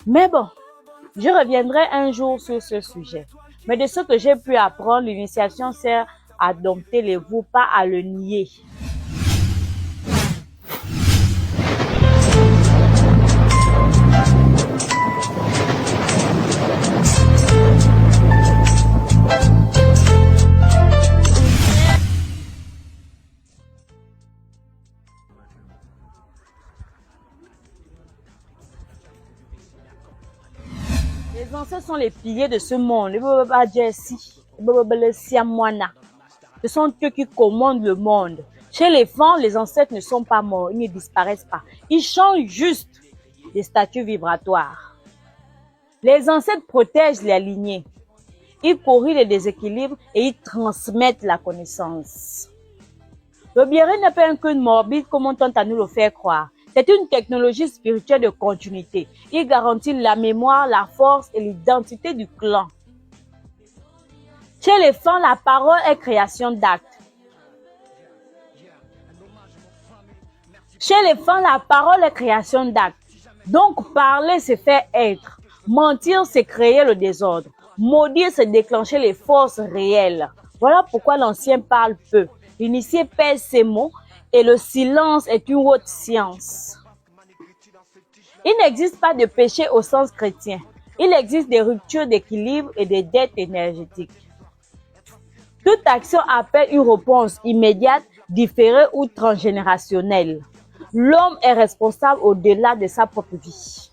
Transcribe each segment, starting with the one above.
Mais bon, je reviendrai un jour sur ce sujet. Mais de ce que j'ai pu apprendre, l'initiation sert à dompter les veaux, pas à le nier. Les ancêtres sont les piliers de ce monde. Ce sont eux qui commandent le monde. Chez les femmes, les ancêtres ne sont pas morts, ils ne disparaissent pas. Ils changent juste des statuts vibratoires. Les ancêtres protègent les lignées. Ils corrigent les déséquilibres et ils transmettent la connaissance. Le Biéré n'est pas un code morbide comme on tente à nous le faire croire. C'est une technologie spirituelle de continuité. Il garantit la mémoire, la force et l'identité du clan. Chez les femmes, la parole est création d'actes. Chez les femmes, la parole est création d'actes. Donc, parler, c'est faire être. Mentir, c'est créer le désordre. Maudire, c'est déclencher les forces réelles. Voilà pourquoi l'ancien parle peu. L'initié pèse ses mots et le silence est une haute science. Il n'existe pas de péché au sens chrétien. Il existe des ruptures d'équilibre et des dettes énergétiques. Toute action appelle une réponse immédiate, différée ou transgénérationnelle. L'homme est responsable au-delà de sa propre vie.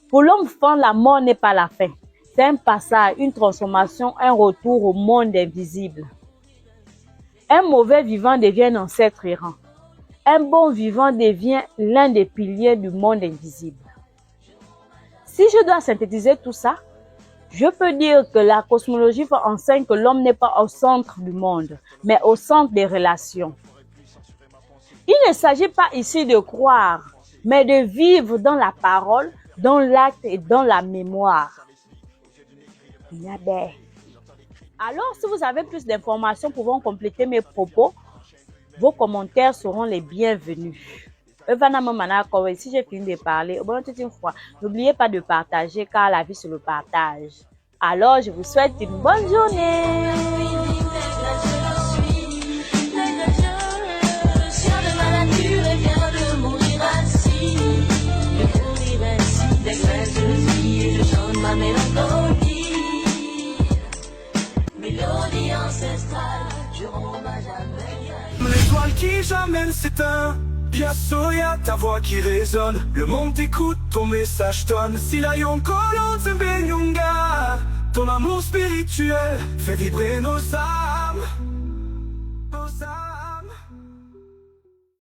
Pour l'homme fan, la mort n'est pas la fin. C'est un passage, une transformation, un retour au monde invisible. Un mauvais vivant devient un ancêtre errant. Un bon vivant devient l'un des piliers du monde invisible. Si je dois synthétiser tout ça, je peux dire que la cosmologie enseigne que l'homme n'est pas au centre du monde, mais au centre des relations. Il ne s'agit pas ici de croire, mais de vivre dans la parole, dans l'acte et dans la mémoire. Alors, si vous avez plus d'informations pouvant compléter mes propos, vos commentaires seront les bienvenus. Si j'ai fini de parler, n'oubliez pas de partager car la vie c'est le partage. Alors, je vous souhaite une bonne journée. Mélodie ancestrale, je rends hommage à l'étoile qui jamais s'éteint. Biasoya, ta voix qui résonne. Le monde t'écoute, ton message tonne. Si la yonkolon te benyunga, ton amour spirituel fait vibrer nos âmes.